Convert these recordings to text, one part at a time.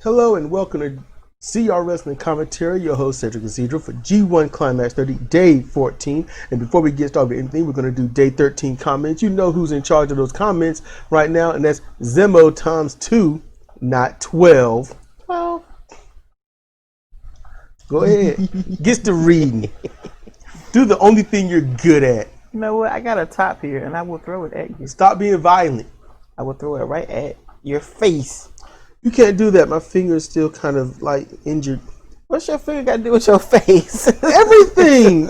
Hello and welcome to CR Wrestling Commentary. Your host Cedric Cathedral for G1 Climax 30, Day 14. And before we get started with anything, we're going to do Day 13 comments. You know who's in charge of those comments right now, and that's Zemo times 2, not 12. 12. Go ahead. Gets to reading. Do the only thing you're good at. You know what? I got a top here, and I will throw it at you. Stop being violent. I will throw it right at your face. You can't do that. My finger is still kind of like injured. What's your finger got to do with your face? Everything.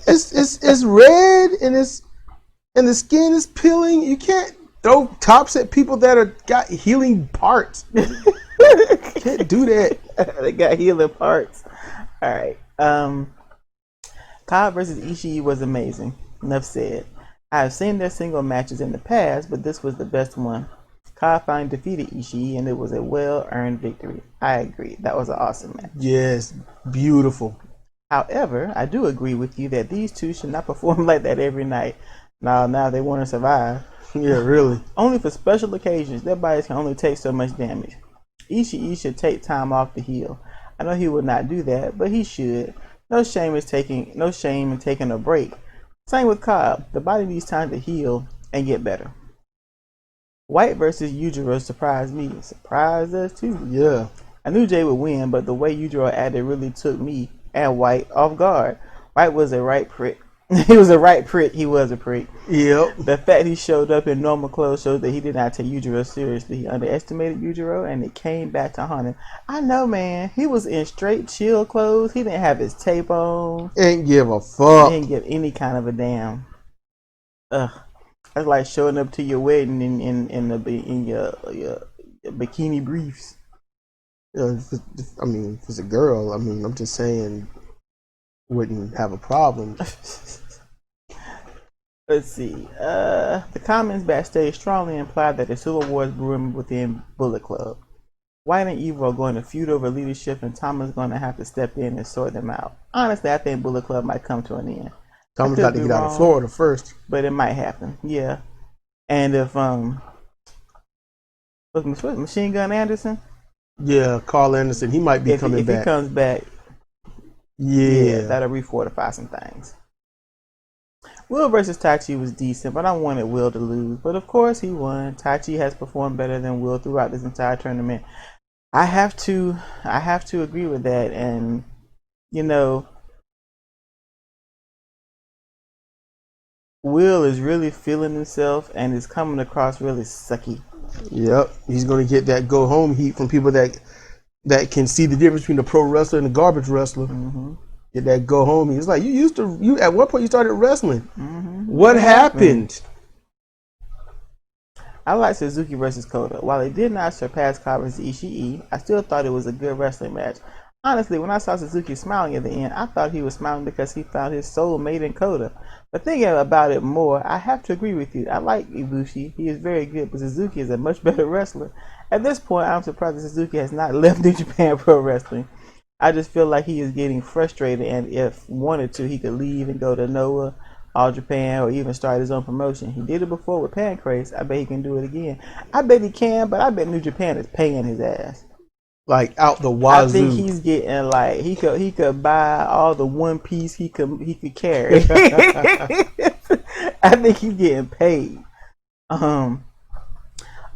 It's red and the skin is peeling. You can't throw tops at people that are got healing parts. Can't do that. They got healing parts. All right. Kyle versus Ishii was amazing. Enough said. I have seen their single matches in the past, but this was the best one. Kyle finally defeated Ishii, and it was a well-earned victory. I agree. That was an awesome match. Yes, beautiful. However, I do agree with you that these two should not perform like that every night. Now they want to survive. Yeah, really. Only for special occasions. Their bodies can only take so much damage. Ishii should take time off to heal. I know he would not do that, but he should. No shame in taking a break. Same with Kyle. The body needs time to heal and get better. White versus Yujiro surprised me. Surprised us too. Yeah. I knew Jay would win, but the way Yujiro acted really took me and White off guard. White was a right prick. He was a right prick. He was a prick. Yep. The fact he showed up in normal clothes shows that he did not take Yujiro seriously. He underestimated Yujiro, and it came back to haunt him. I know, man. He was in straight chill clothes. He didn't have his tape on. Ain't give a fuck. He didn't give any kind of a damn. Ugh. That's like showing up to your wedding in your bikini briefs. If it's a girl, I'm just saying, wouldn't have a problem. Let's see. The comments backstage strongly implied that the Civil War is brewing within Bullet Club. White and Evil are going to feud over leadership, and Thomas is going to have to step in and sort them out. Honestly, I think Bullet Club might come to an end. Thomas got to get out of Florida first. But it might happen, yeah. And if Machine Gun Anderson? Yeah, Carl Anderson, he might be coming back. If he comes back, yeah, that'll refortify some things. Will versus Taichi was decent, but I wanted Will to lose. But of course he won. Taichi has performed better than Will throughout this entire tournament. I have to agree with that, and you know, Will is really feeling himself and is coming across really sucky. Yep, he's going to get that go home heat from people that can see the difference between the pro wrestler and the garbage wrestler. Mm-hmm. Get that go home heat. It's like you at one point you started wrestling. Mm-hmm. What happened? I like Suzuki versus Kota. While it did not surpass Kyle versus Ishii, I still thought it was a good wrestling match. Honestly, when I saw Suzuki smiling at the end, I thought he was smiling because he found his soulmate in Kota. But thinking about it more, I have to agree with you. I like Ibushi. He is very good, but Suzuki is a much better wrestler. At this point, I'm surprised that Suzuki has not left New Japan Pro Wrestling. I just feel like he is getting frustrated, and if wanted to, he could leave and go to Noah, All Japan, or even start his own promotion. He did it before with Pancrase. I bet he can do it again. I bet he can, but I bet New Japan is paying his ass. Like out the wazoo. I think he's getting like he could buy all the one piece he could carry. I think he's getting paid.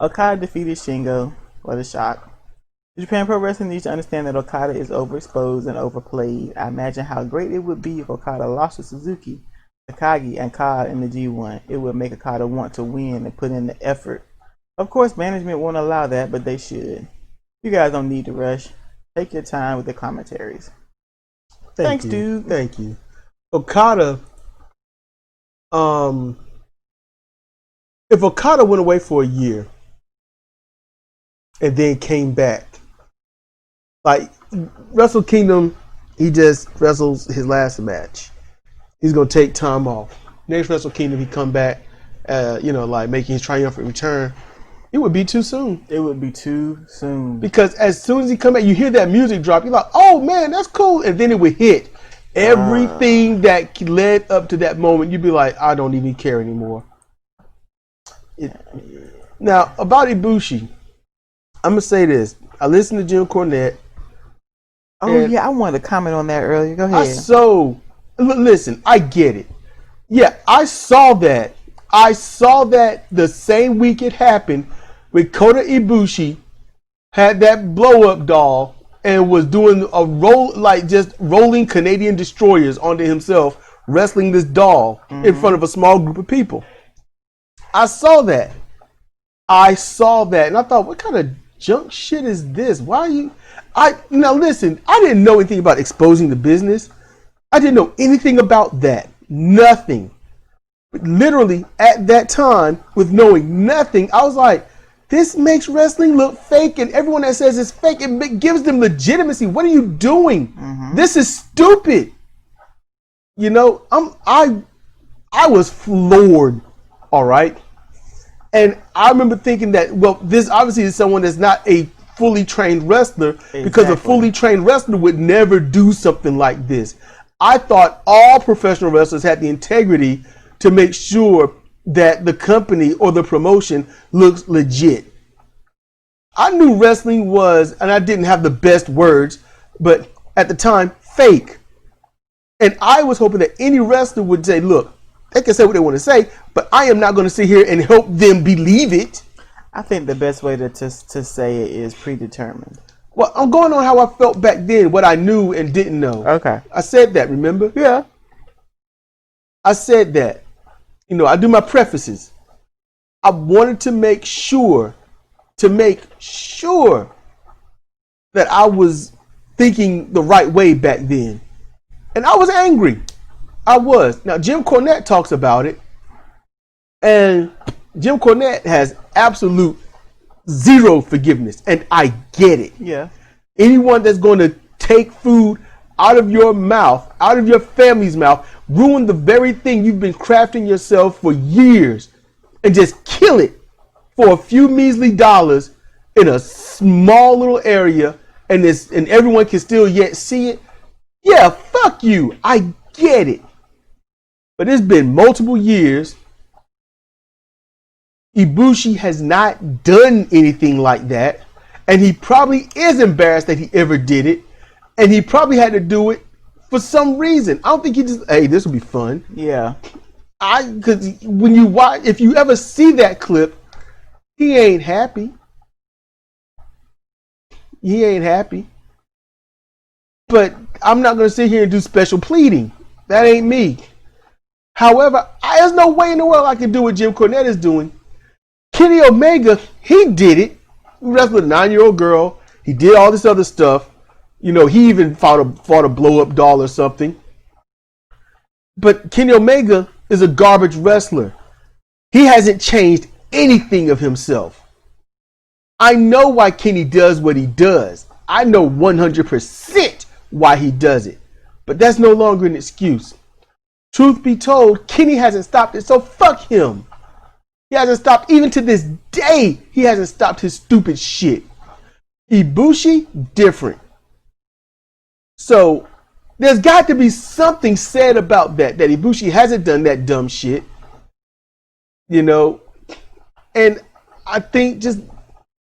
Okada defeated Shingo. What a shock. Japan Pro Wrestling needs to understand that Okada is overexposed and overplayed. I imagine how great it would be if Okada lost to Suzuki, Takagi, and Kyle in the G1. It would make Okada want to win and put in the effort. Of course, management won't allow that, but they should. You guys don't need to rush. Take your time with the commentaries. Thanks, dude. Thank you. Okada, if Okada went away for a year and then came back, like Wrestle Kingdom, he just wrestles his last match. He's gonna take time off. Next Wrestle Kingdom, he come back, like making his triumphant return. It would be too soon. It would be too soon. Because as soon as he come back, you hear that music drop. You're like, oh man, that's cool. And then it would hit. Everything that led up to that moment, you'd be like, I don't even care anymore. Now, about Ibushi, I'm going to say this. I listened to Jim Cornette. Oh yeah, I wanted to comment on that earlier. Go ahead. Listen, I get it. Yeah, I saw that. I saw that the same week it happened when Kota Ibushi had that blow up doll and was doing a roll, like just rolling Canadian destroyers onto himself, wrestling this doll in front of a small group of people. I saw that. And I thought, what kind of junk shit is this? Why are you? Now listen, I didn't know anything about exposing the business. I didn't know anything about that. Nothing. But literally at that time, with knowing nothing, I was like, this makes wrestling look fake, and everyone that says it's fake, it gives them legitimacy. What are you doing? This is stupid. You know, I was floored. All right. And I remember thinking that, well, this obviously is someone that's not a fully trained wrestler, because a fully trained wrestler would never do something like this. I thought all professional wrestlers had the integrity to make sure that the company or the promotion looks legit. I knew wrestling was, and I didn't have the best words, but at the time, fake. And I was hoping that any wrestler would say, look, they can say what they want to say, but I am not going to sit here and help them believe it. I think the best way to say it is predetermined. Well, I'm going on how I felt back then, what I knew and didn't know. Okay. I said that, remember? Yeah. I said that. You know, I do my prefaces. I wanted to make sure that I was thinking the right way back then. And I was angry. I was. Now, Jim Cornette talks about it. And Jim Cornette has absolute zero forgiveness. And I get it. Yeah. Anyone that's going to take food out of your mouth, out of your family's mouth, ruin the very thing you've been crafting yourself for years, and just kill it for a few measly dollars in a small little area, and everyone can still yet see it. Yeah, fuck you. I get it. But it's been multiple years. Ibushi has not done anything like that, and he probably is embarrassed that he ever did it, and he probably had to do it for some reason. I don't think he just, hey, this will be fun. Yeah. Because when you watch, if you ever see that clip, he ain't happy. He ain't happy. But I'm not going to sit here and do special pleading. That ain't me. However, there's no way in the world I can do what Jim Cornette is doing. Kenny Omega, he did it. He wrestled a 9-year-old girl. He did all this other stuff. You know, he even fought a blow-up doll or something. But Kenny Omega is a garbage wrestler. He hasn't changed anything of himself. I know why Kenny does what he does. I know 100% why he does it. But that's no longer an excuse. Truth be told, Kenny hasn't stopped it, so fuck him. He hasn't stopped, even to this day, he hasn't stopped his stupid shit. Ibushi, different. So, there's got to be something said about that Ibushi hasn't done that dumb shit. You know? And I think just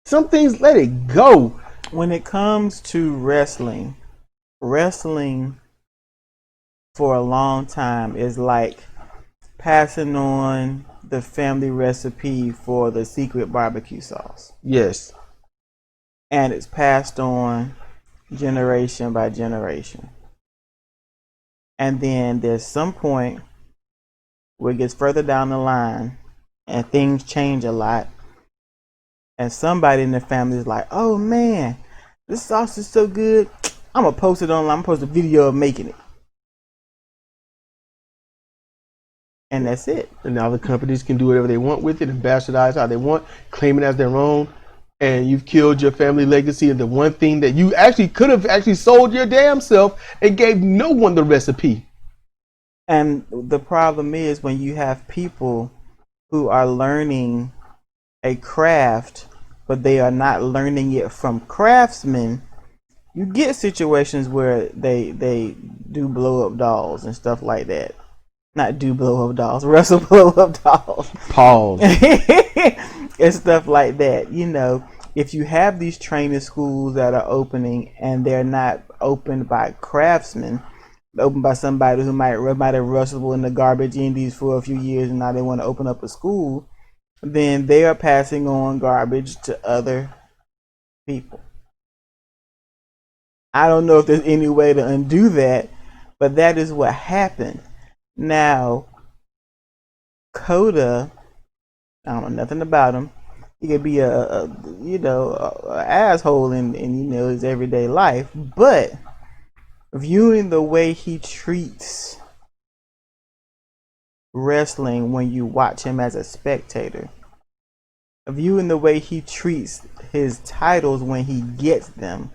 some things, let it go. When it comes to wrestling for a long time is like passing on the family recipe for the secret barbecue sauce. Yes. And it's passed on generation by generation. And then there's some point where it gets further down the line and things change a lot. And somebody in the family is like, oh man, this sauce is so good. I'm going to post it online. I'm going to post a video of making it. And that's it. And now the companies can do whatever they want with it and bastardize how they want, claim it as their own. And you've killed your family legacy and the one thing that you actually could have actually sold your damn self and gave no one the recipe. And the problem is when you have people who are learning a craft, but they are not learning it from craftsmen, you get situations where they do blow up dolls and stuff like that. Not do blow up dolls, wrestle blow up dolls. Pause. And stuff like that, you know. if you have these training schools that are opening and they're not opened by craftsmen, opened by somebody who might have rustled in the garbage indies for a few years and now they want to open up a school, then they are passing on garbage to other people. I don't know if there's any way to undo that, but that is what happened. Now, Coda, I don't know nothing about him. He could be a asshole in his everyday life, but viewing the way he treats wrestling when you watch him as a spectator, viewing the way he treats his titles when he gets them,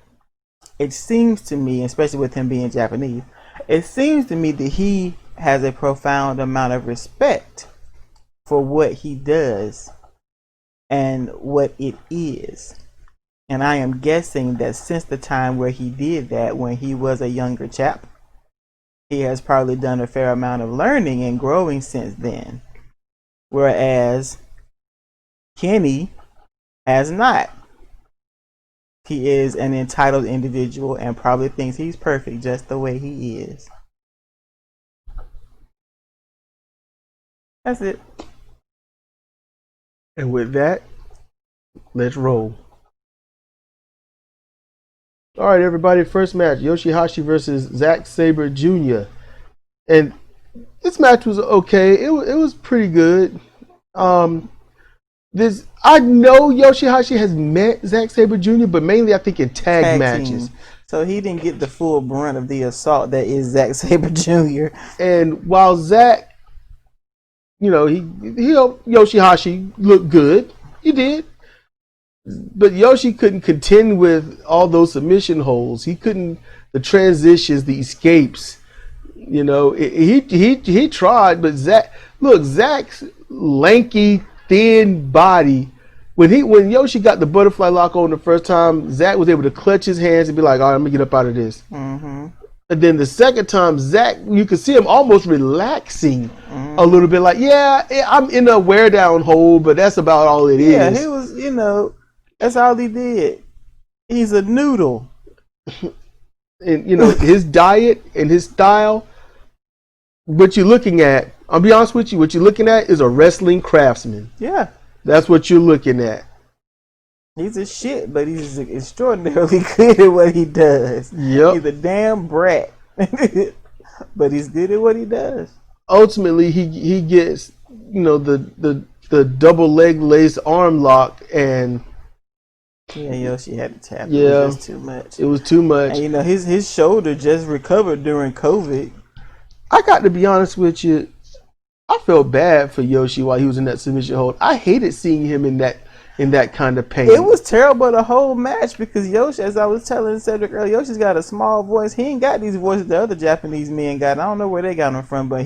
it seems to me, especially with him being Japanese, it seems to me that he has a profound amount of respect for what he does and what it is. And I am guessing that since the time where he did that, when he was a younger chap, he has probably done a fair amount of learning and growing since then. Whereas Kenny has not. He is an entitled individual and probably thinks he's perfect just the way he is. That's it. And with that, let's roll. All right, everybody. First match: Yoshihashi versus Zack Sabre Jr. And this match was okay. It was pretty good. I know Yoshihashi has met Zack Sabre Jr., but mainly I think in tag matches. Team. So he didn't get the full brunt of the assault that is Zack Sabre Jr. And while Zack, he helped Yoshihashi look good. He did. But Yoshi couldn't contend with all those submission holds. He couldn't, the transitions, the escapes. He tried, but Zack's lanky, thin body. When Yoshi got the butterfly lock on the first time, Zack was able to clutch his hands and be like, all right, I'm gonna get up out of this. Mm-hmm. And then the second time, Zack, you could see him almost relaxing a little bit, like, yeah, I'm in a wear down hold, but that's about all it is. Yeah, he was, that's all he did. He's a noodle. And his diet and his style, what you're looking at, I'll be honest with you, what you're looking at is a wrestling craftsman. Yeah. That's what you're looking at. He's a shit, but he's extraordinarily good at what he does. Yep. He's a damn brat. But he's good at what he does. Ultimately, he gets, the double leg lace arm lock, and yeah, Yoshi had to tap. Yeah, it was just too much. It was too much. And his shoulder just recovered during COVID. I got to be honest with you, I felt bad for Yoshi while he was in that submission hold. I hated seeing him in that kind of pain. It was terrible the whole match because Yoshi, as I was telling Cedric earlier, Yoshi's got a small voice. He ain't got these voices the other Japanese men got. I don't know where they got them from, but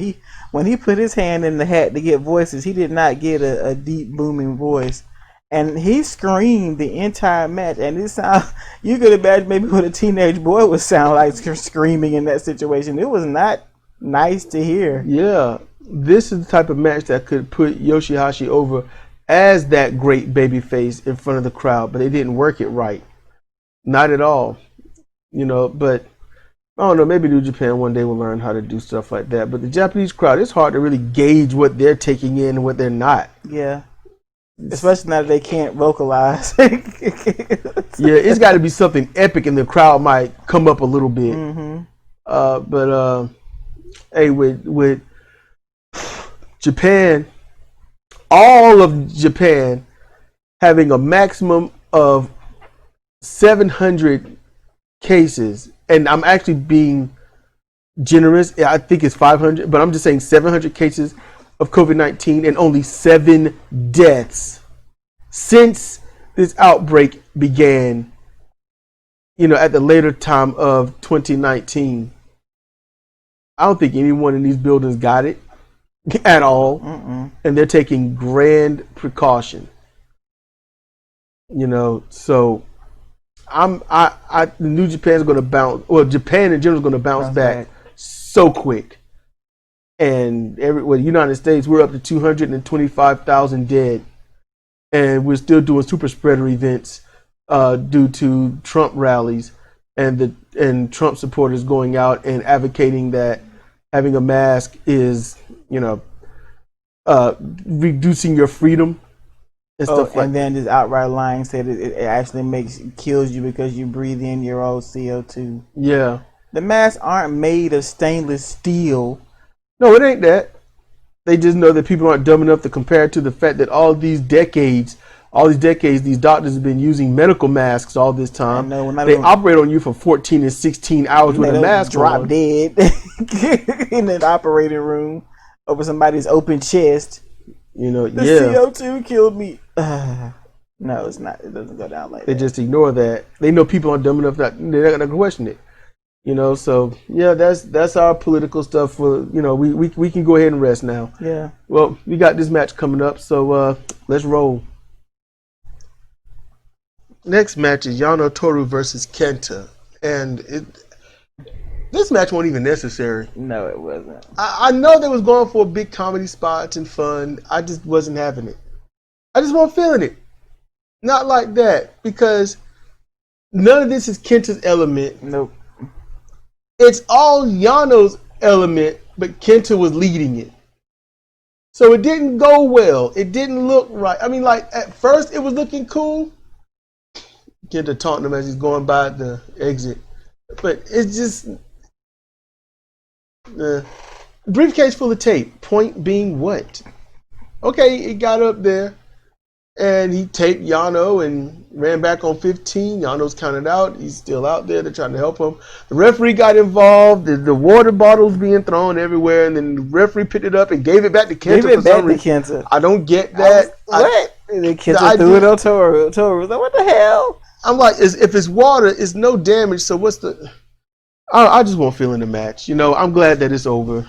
when he put his hand in the hat to get voices, he did not get a deep booming voice. And he screamed the entire match, and it sound, you could imagine maybe what a teenage boy would sound like screaming in that situation. It was not nice to hear. Yeah, this is the type of match that could put Yoshihashi over as that great baby face in front of the crowd, but they didn't work it right. Not at all. But I don't know, maybe New Japan one day will learn how to do stuff like that. But the Japanese crowd, it's hard to really gauge what they're taking in and what they're not. Yeah. Especially now that they can't vocalize. Yeah, it's got to be something epic and the crowd might come up a little bit. Mm-hmm. Hey, with Japan, all of Japan having a maximum of 700 cases, and I'm actually being generous, I think it's 500, but I'm just saying 700 cases of COVID-19 and only 7 deaths since this outbreak began, at the later time of 2019. I don't think anyone in these buildings got it at all. And they're taking grand precaution. So New Japan's going to bounce, well, Japan in general is going to bounce back so quick. And the United States, we're up to 225,000 dead, and we're still doing super spreader events due to Trump rallies and Trump supporters going out and advocating that having a mask is, reducing your freedom and stuff like. And then just outright lying said it actually kills you because you breathe in your own CO2. Yeah. The masks aren't made of stainless steel. No, it ain't that. They just know that people aren't dumb enough to compare it to the fact that all these decades, these doctors have been using medical masks all this time. They operate on you for 14 and 16 hours with a mask drop on. Dead in an operating room over somebody's open chest. The CO2 killed me. No, it's not. It doesn't go down like that. They just ignore that. They know people aren't dumb enough that they're not going to question it. So yeah, that's our political stuff. For we can go ahead and rest now. Yeah. Well, we got this match coming up, so let's roll. Next match is Yano Toru versus Kenta, and this match wasn't even necessary. No, it wasn't. I know they was going for big comedy spots and fun. I just wasn't having it. I just wasn't feeling it. Not like that, because none of this is Kenta's element. Nope. It's all Yano's element, but Kenta was leading it. So it didn't go well. It didn't look right. I mean, like, at first it was looking cool. Kenta taunting him as he's going by the exit. But it's just... briefcase full of tape. Point being what? Okay, it got up there. And he taped Yano and ran back on 15. Yano's counted out. He's still out there. They're trying to help him. The referee got involved. The water bottles being thrown everywhere. And then the referee picked it up and gave it back to Kenta. Gave it back to Kenta. I don't get that. What? And then Kenta threw it on Toru. Toru was like, what the hell? I'm like, if it's water, it's no damage. So what's the... I just won't feel in the match. I'm glad that it's over.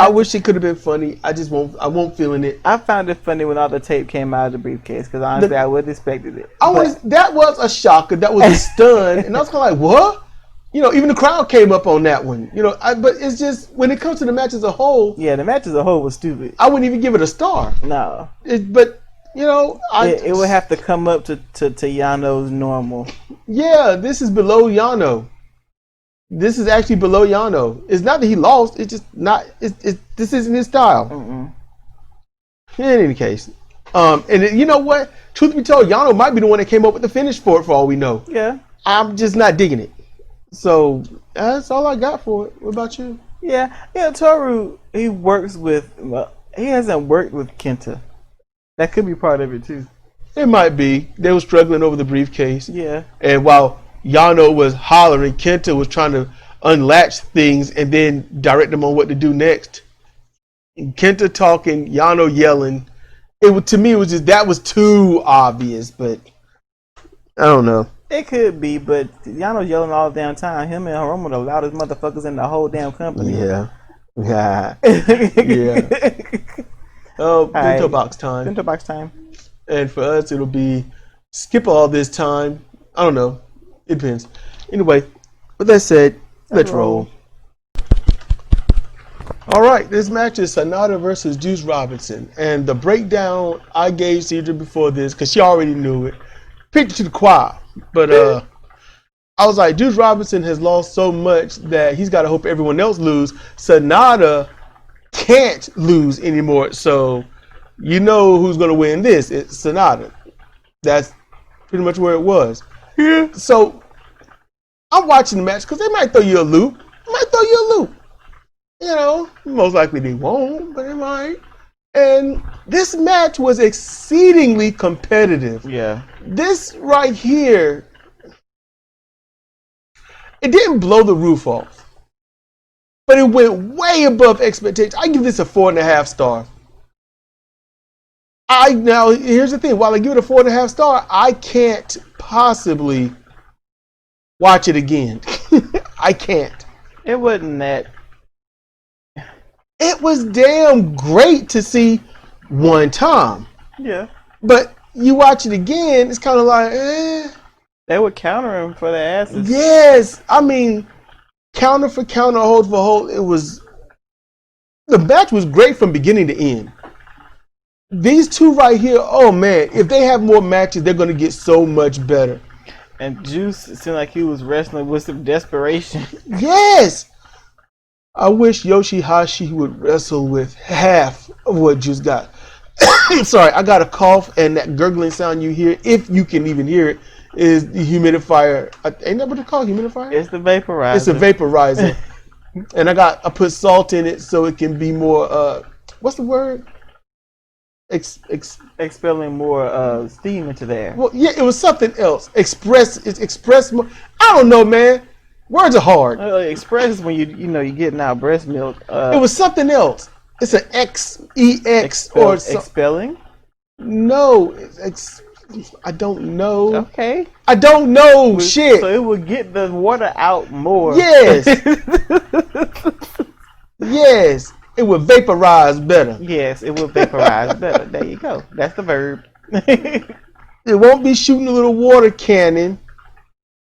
I wish it could have been funny. I won't feel in it. I found it funny when all the tape came out of the briefcase, because honestly, I wouldn't expected it. That was a shocker. That was a stun. And I was kind of like, what? Even the crowd came up on that one. But it's just, when it comes to the match as a whole. Yeah, the match as a whole was stupid. I wouldn't even give it a star. No. It would have to come up to Yano's normal. Yeah, this is below Yano. This is actually below Yano. It's not that he lost. It's just not. This isn't his style. Mm-mm. In any case, and you know what? Truth be told, Yano might be the one that came up with the finish for it. For all we know. Yeah. I'm just not digging it. So that's all I got for it. What about you? Yeah. Toru, he works with. Well, he hasn't worked with Kenta. That could be part of it too. It might be. They were struggling over the briefcase. Yeah. And while Yano was hollering, Kenta was trying to unlatch things and then direct them on what to do next. And Kenta talking, Yano yelling. To me, it was just, that was too obvious, but I don't know. It could be, but Yano's yelling all the damn time. Him and Hiromu the loudest motherfuckers in the whole damn company. Yeah. Yeah. Oh, bento box time. Bento box time. And for us, it'll be skip all this time. I don't know. It depends. Anyway, with that said, let's roll. All right, this match is Sonata versus Juice Robinson. And the breakdown I gave Cedra before this, because she already knew it, picked it to the choir. But I was like, Juice Robinson has lost so much that he's got to hope everyone else lose. Sonata can't lose anymore. So you know who's going to win this. It's Sonata. That's pretty much where it was. Yeah. So I'm watching the match because they might throw you a loop. Most likely they won't, but they might. And this match was exceedingly competitive. Yeah. This right here, it didn't blow the roof off, but it went way above expectations. I give this a 4.5 stars. Now here's the thing. While I give it a 4.5 star, I can't possibly watch it again. I can't. It wasn't that. It was damn great to see one time. Yeah. But you watch it again, it's kind of like, They would counter him for the asses. Yes. I mean, counter for counter, hold for hold. The match was great from beginning to end. These two right here, oh man, if they have more matches, they're going to get so much better. And Juice seemed like he was wrestling with some desperation. Yes! I wish Yoshihashi would wrestle with half of what Juice got. Sorry, I got a cough, and that gurgling sound you hear, if you can even hear it, is the humidifier. Ain't that what it's called, humidifier? It's the vaporizer. It's a vaporizer. And I put salt in it so it can be more, what's the word? Expelling more steam into the air. Well, yeah, it was something else. Express more. I don't know, man. Words are hard. Express is when you're getting out breast milk. It was something else. It's an X-E-X or something. Expelling? No, I don't know. Okay. I don't know shit. So it would get the water out more. Yes. Yes. It would vaporize better. Yes, it would vaporize better. There you go. That's the verb. It won't be shooting a little water cannon.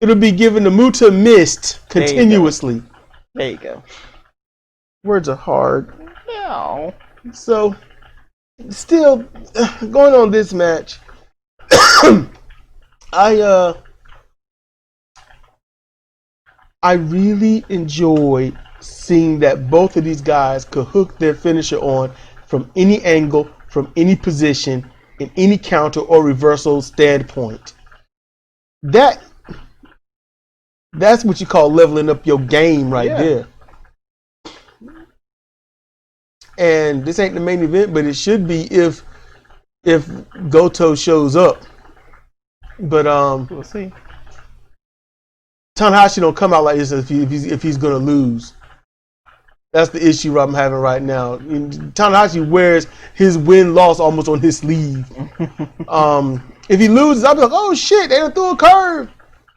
It'll be giving the muta mist continuously. There you go. Words are hard. No. So, still going on this match. I really enjoyed seeing that both of these guys could hook their finisher on from any angle, from any position, in any counter or reversal standpoint. That's what you call leveling up your game right there. And this ain't the main event, but it should be if Goto shows up. But we'll see. Tanahashi don't come out like this if he's gonna lose. That's the issue I'm having right now. Tanahashi wears his win-loss almost on his sleeve. If he loses, I'll be like, oh shit, they done threw a curve.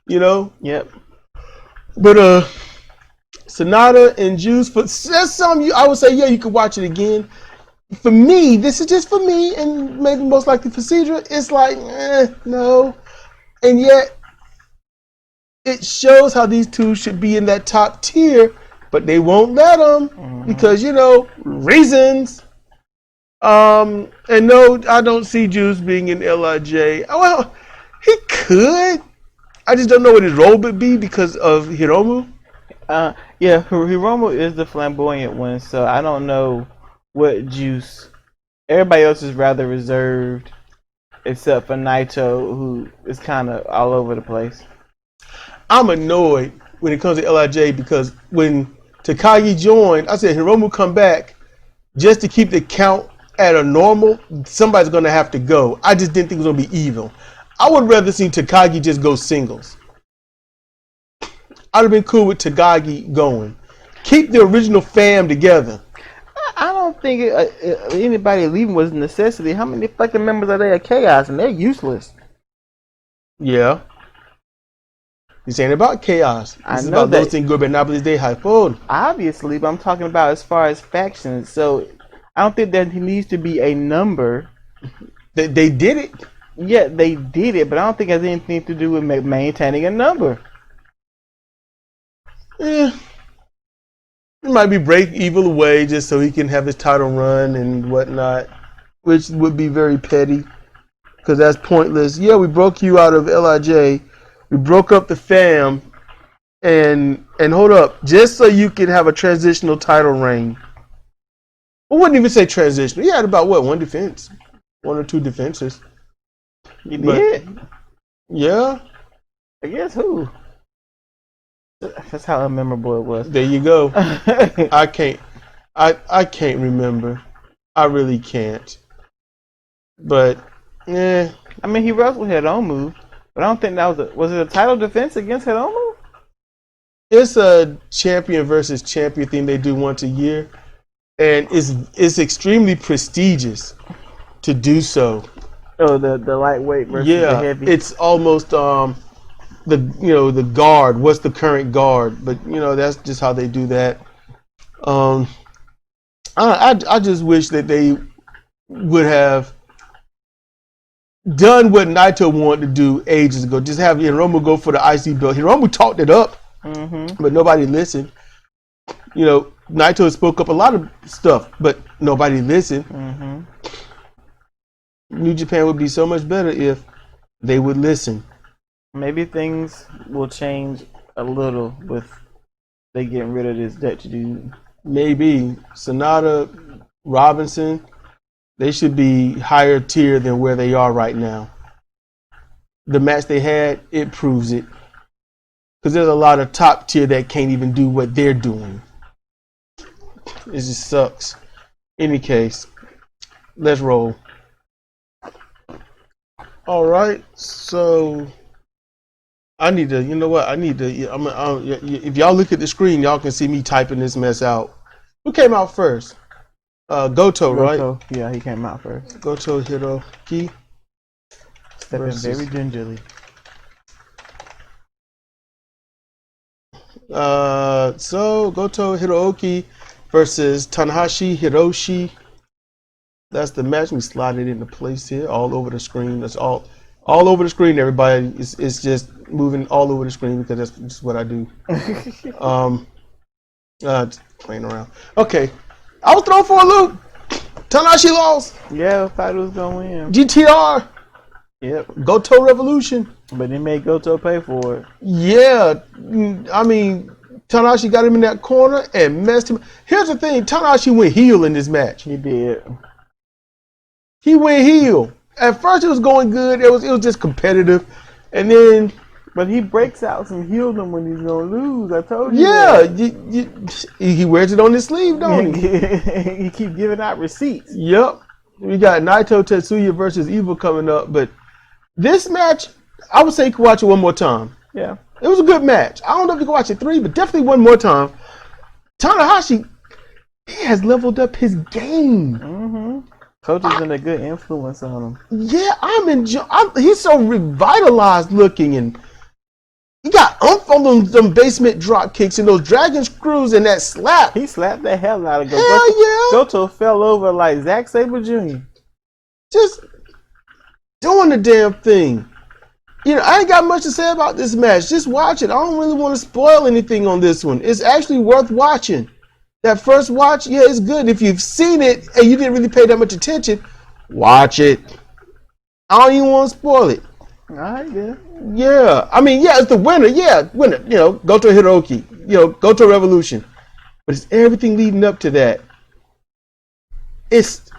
You know? Yep. But Sonata and Juice, there's some I would say, yeah, you could watch it again. For me, this is just for me, and maybe most likely for Cedra, it's like, no. And yet, it shows how these two should be in that top tier, but they won't let them because, reasons. And no, I don't see Juice being in LIJ. Well, he could. I just don't know what his role would be because of Hiromu. Yeah, Hiromu is the flamboyant one, so I don't know what Juice. Everybody else is rather reserved, except for Naito, who is kind of all over the place. I'm annoyed when it comes to LIJ because when Takagi joined, I said Hiromu come back just to keep the count at a normal. Somebody's going to have to go. I just didn't think it was going to be evil. I would rather see Takagi just go singles. I'd have been cool with Takagi going. Keep the original fam together. I don't think anybody leaving was a necessity. How many fucking members are there of Chaos, and they're useless? Yeah. This ain't about Chaos. This is about those things good, but not they hyped. Obviously, but I'm talking about as far as factions. So I don't think that he needs to be a number. They did it. Yeah, they did it, but I don't think it has anything to do with maintaining a number. Yeah. It might be break Evil away just so he can have his title run and whatnot, which would be very petty because that's pointless. Yeah, we broke you out of LIJ. We broke up the fam and hold up, just so you can have a transitional title reign. I wouldn't even say transitional. He had about one defense, 1 or 2 defenses. You did? Yeah. I guess who? That's how unmemorable it was. There you go. I can't remember. I really can't. But I mean, he wrestled Hiromu, but I don't think that was it a title defense against Hiromu? It's a champion versus champion thing they do once a year, and it's extremely prestigious to do so. Oh, the lightweight versus the heavy. It's almost the guard. What's the current guard? But that's just how they do that. I just wish that they would have done what Naito wanted to do ages ago. Just have Hiromu go for the IC belt. Hiromu talked it up, but nobody listened. Naito spoke up a lot of stuff, but nobody listened. New Japan would be so much better if they would listen. Maybe things will change a little with they getting rid of this Dutch dude. Maybe Sonata, Robinson, they should be higher tier than where they are right now. The match they had, it proves it. Because there's a lot of top tier that can't even do what they're doing. It just sucks. Any case, let's roll. All right, so I need to, you know what? If y'all look at the screen, y'all can see me typing this mess out. Who came out first? Goto, right? Yeah, he came out first. Goto Hiroki. Stepping very gingerly. So Goto Hiroki versus Tanahashi Hiroshi. That's the match. We slide it into place here, all over the screen. That's all over the screen. Everybody, it's just moving all over the screen because that's just what I do. Just playing around. Okay, I was thrown for a loop. Tanahashi lost. Yeah, I thought it was gonna win. GTR. Yep. Goto Revolution. But they made Goto pay for it. Yeah, I mean, Tanahashi got him in that corner and messed him. Here's the thing: Tanahashi went heel in this match. He did. He went heel. At first, it was going good. It was just competitive, and then. But he breaks out some heeldom when he's gonna lose. I told you. Yeah, he wears it on his sleeve, don't he? He keep giving out receipts. Yep. We got Naito Tetsuya versus Evil coming up, but this match, I would say you can watch it one more time. Yeah. It was a good match. I don't know if you can watch it 3, but definitely one more time. Tanahashi, he has leveled up his game. Mm-hmm. Coach has been a good influence on him. Yeah, I'm enjoying. He's so revitalized looking, and he got umph on them basement drop kicks and those dragon screws and that slap. He slapped the hell out of Goto. Hell yeah. Goto fell over like Zack Sabre Jr. Just doing the damn thing. You know, I ain't got much to say about this match. Just watch it. I don't really want to spoil anything on this one. It's actually worth watching. That first watch, yeah, it's good. If you've seen it and you didn't really pay that much attention, watch it. I don't even want to spoil it. All right, yeah. Yeah, I mean, yeah, it's the winner. Yeah, winner. You know, Goto Hiroki. You know, Goto Revolution. But it's everything leading up to that. It's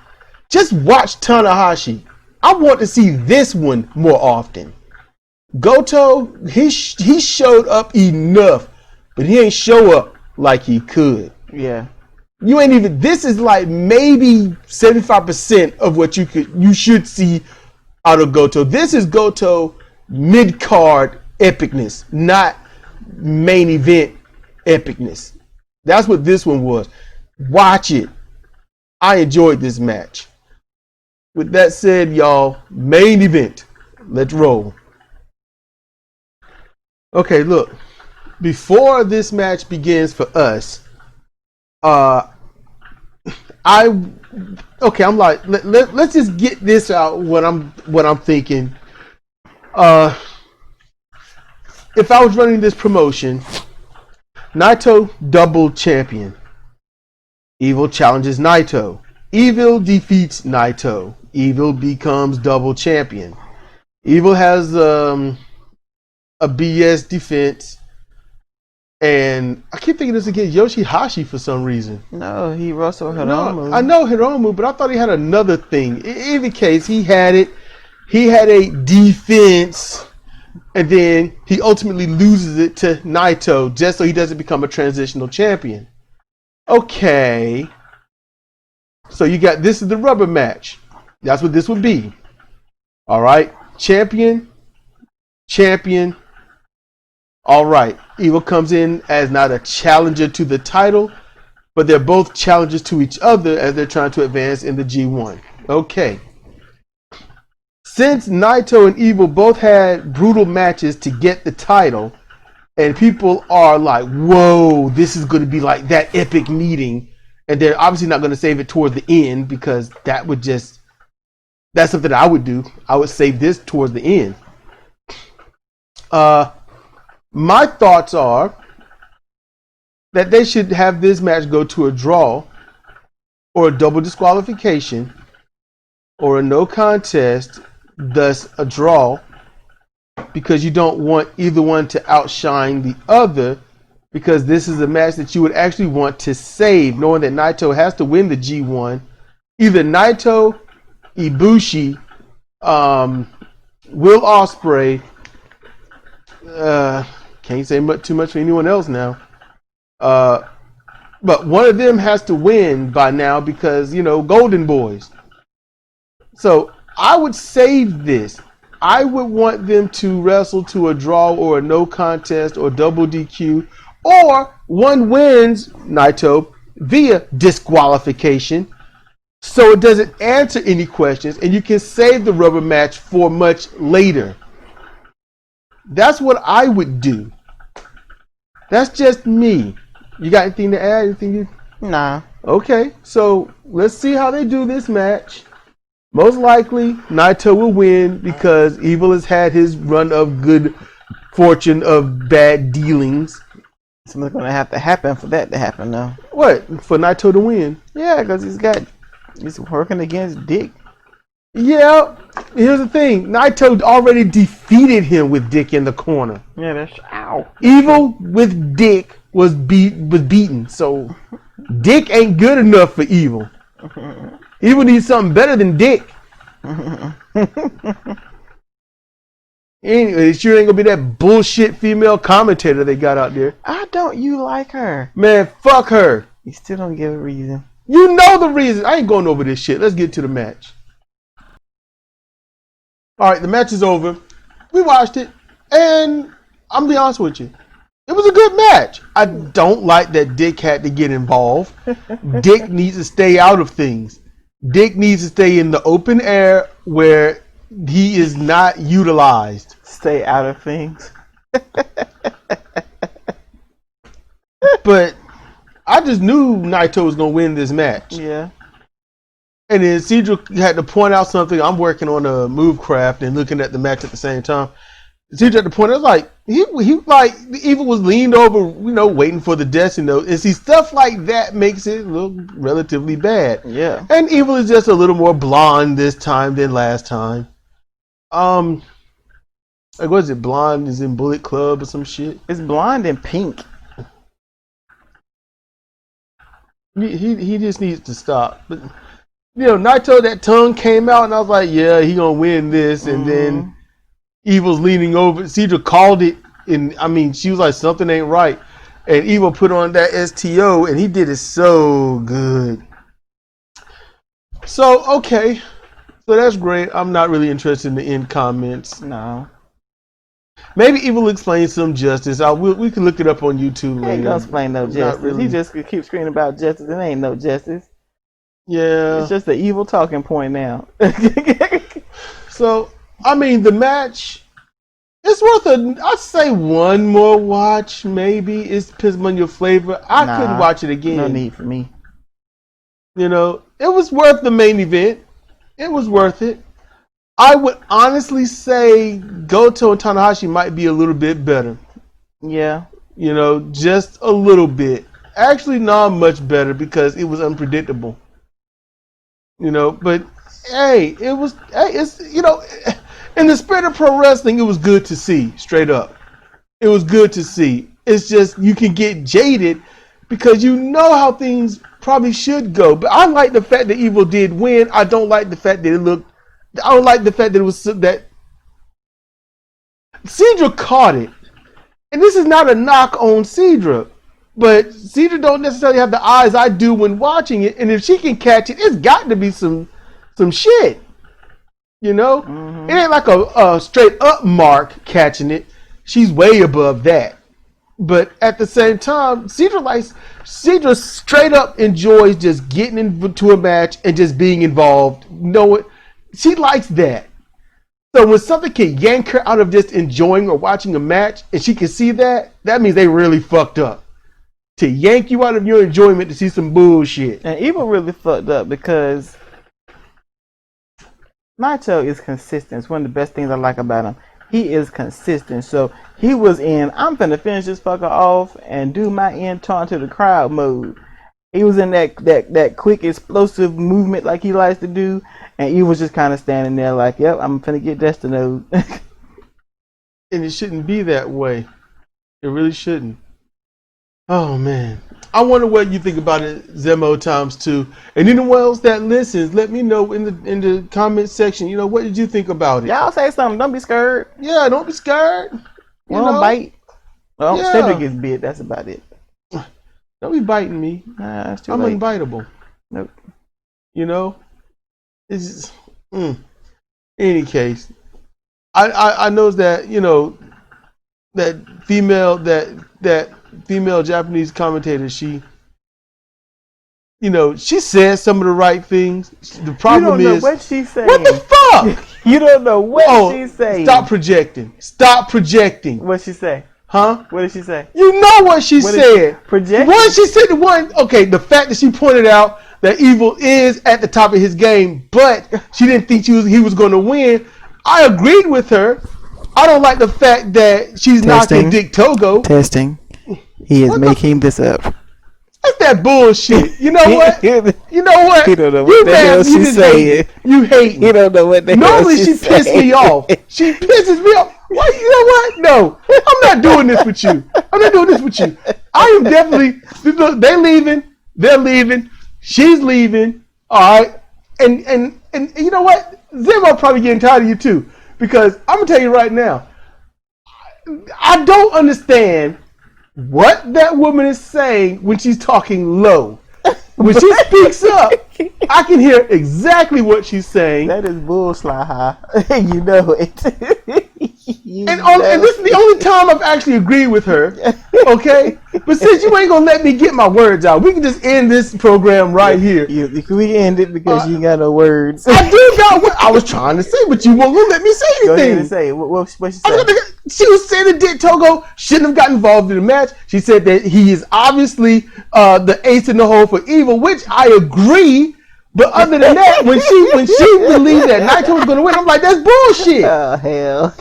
just watch Tanahashi. I want to see this one more often. Goto, he showed up enough, but he ain't show up like he could. Yeah. You ain't even. This is like maybe 75% of what you should see out of Goto. This is Goto mid-card epicness, not main event epicness. That's what this one was. Watch it. I enjoyed this match. With that said, y'all, main event. Let's roll. Okay, look. Before this match begins for us, I'm like, let's just get this out. What I'm thinking. If I was running this promotion, Naito double champion. Evil challenges Naito. Evil defeats Naito. Evil becomes double champion. Evil has a BS defense. And I keep thinking this against Yoshihashi for some reason. No, he wrestled Hiromu. No, I know Hiromu, but I thought he had another thing. In either case, he had it. He had a defense, and then he ultimately loses it to Naito just so he doesn't become a transitional champion. Okay. So you got, this is the rubber match. That's what this would be. All right. Champion. All right. Evil comes in as not a challenger to the title, but they're both challengers to each other as they're trying to advance in the G1. Okay. Since Naito and Evil both had brutal matches to get the title, and people are like, whoa, this is going to be like that epic meeting, and they're obviously not going to save it toward the end because that would just, that's something I would do. I would save this towards the end. My thoughts are that they should have this match go to a draw or a double disqualification, or a no contest, thus a draw, because you don't want either one to outshine the other, because this is a match that you would actually want to save, knowing that Naito has to win the G1. Either Naito, Ibushi, Will Ospreay, can't say too much for anyone else now. But one of them has to win by now because, Golden Boys. So I would save this. I would want them to wrestle to a draw or a no contest or double DQ, or one wins, Naito, via disqualification, so it doesn't answer any questions and you can save the rubber match for much later. That's what I would do. That's just me. You got anything to add? Anything? Nah. Okay, so let's see how they do this match. Most likely, Naito will win because Evil has had his run of good fortune of bad dealings. Something's going to have to happen for that to happen, though. What? For Naito to win? Yeah, because he's working against Dick. Yeah, here's the thing. Naito already defeated him with Dick in the corner. Yeah, that's ow. Evil with Dick was beaten, so Dick ain't good enough for Evil. Evil needs something better than Dick. Anyway, it sure ain't gonna be that bullshit female commentator they got out there. Don't you like her? Man, fuck her. You still don't give a reason. You know the reason. I ain't going over this shit. Let's get to the match. Alright, the match is over. We watched it, and I'm gonna be honest with you. It was a good match. I don't like that Dick had to get involved. Dick needs to stay out of things. Dick needs to stay in the open air where he is not utilized. Stay out of things. But I just knew Naito was going to win this match. Yeah. And then Cedric had to point out something. I'm working on a move craft and looking at the match at the same time. Cedric had to point out, like, he like, the Evil was leaned over, waiting for the Destiny note. And see, stuff like that makes it look relatively bad. Yeah. And Evil is just a little more blonde this time than last time. Like, what is it? Blonde is in Bullet Club or some shit? It's blonde and pink. He just needs to stop. But, Naito, that tongue came out, and I was like, yeah, he gonna win this. And then Evil's leaning over. Cedric called it, and she was like, something ain't right. And Evil put on that STO, and he did it so good. So, okay. So that's great. I'm not really interested in the end comments. No. Maybe Evil explains some justice. We can look it up on YouTube later. He ain't gonna explain no justice. Really. He just keeps screaming about justice. It ain't no justice. Yeah. It's just the Evil talking point now. So, the match, it's worth I'd say one more watch, maybe. It depends on your flavor. I couldn't watch it again. No need for me. It was worth the main event. It was worth it. I would honestly say Goto and Tanahashi might be a little bit better. Yeah. Just a little bit. Actually, not much better because it was unpredictable. But hey, it's in the spirit of pro wrestling, it was good to see, straight up. It was good to see. It's just you can get jaded because you know how things probably should go. But I like the fact that Evil did win. I don't like the fact that it was that Cedric caught it. And this is not a knock on Cedric. But Cedric don't necessarily have the eyes I do when watching it. And if she can catch it, it's got to be some shit. It ain't like a straight up Mark catching it. She's way above that. But at the same time, Cedric straight up enjoys just getting into a match and just being involved. She likes that. So when something can yank her out of just enjoying or watching a match, and she can see that means they really fucked up. To yank you out of your enjoyment to see some bullshit. And Evil really fucked up because Naito is consistent. It's one of the best things I like about him. He is consistent. So he was in, I'm finna finish this fucker off and do my end taunt to the crowd mode. He was in that quick explosive movement like he likes to do, and he was just kind of standing there like, "Yep, I'm finna get Destino." And it shouldn't be that way. It really shouldn't. Oh man, I wonder what you think about it, Zemo times 2. And anyone else that listens, let me know in the comment section. You know, what did you think about it? Y'all say something. Don't be scared. Yeah, don't be scared. We don't bite. Well, Yeah. Cedric gets bit. That's about it. Don't be biting me. Nah, it's too I'm late. unbiteable. Nope. You know, it's just, any case. I know that, you know, that female Japanese commentator, she, you know, she says some of the right things. The problem you don't is know what she's saying. what the fuck? You don't know what she's saying. Stop projecting. Stop projecting. What she say? Huh? What did she say? You know what she said. Project. What she said. The fact that she pointed out that Evil is at the top of his game, but she didn't think he was going to win. I agreed with her. I don't like the fact that she's knocking Dick Togo. Testing. He is making this up. That's that bullshit. You know what? You know what? You don't know what the hell she's saying. You hate me. You don't know what the hell Normally she she's pisses me off. She pisses me off. Why? You know what? No, I'm not doing this with you. I'm not doing this with you. I am definitely. They're leaving. They're leaving. She's leaving. All right. And you know what? Zemo probably getting tired of you too, because I'm gonna tell you right now. I don't understand what that woman is saying when she's talking low. When she speaks up, I can hear exactly what she's saying. That is bullshit. You know it. And this is the only time I've actually agreed with her. Okay? But since you ain't gonna let me get my words out, we can just end this program right here. We end it because you got no words. I do got what I was trying to say, but you won't let me say anything. Go ahead and say it. What she said? She was saying that Dick Togo shouldn't have gotten involved in the match. She said that he is obviously the ace in the hole for Evil, which I agree. But other than that, when she believed that Naito was going to win, I'm like, that's bullshit. Oh, hell.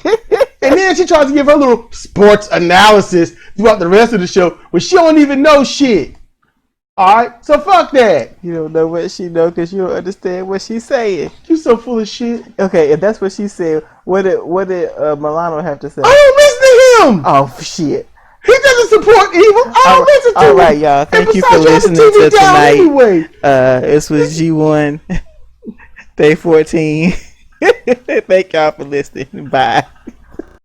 And then she tries to give her little sports analysis throughout the rest of the show when she don't even know shit. All right, so fuck that. You don't know what she know because you don't understand what she's saying. You so full of shit. Okay, if that's what she said, what did Milano have to say? I don't listen to him. Oh shit. He doesn't support Evil. I don't listen to him. All right, y'all. Thank you for listening to tonight. Anyway. This was G1 Day 14. Thank y'all for listening. Bye.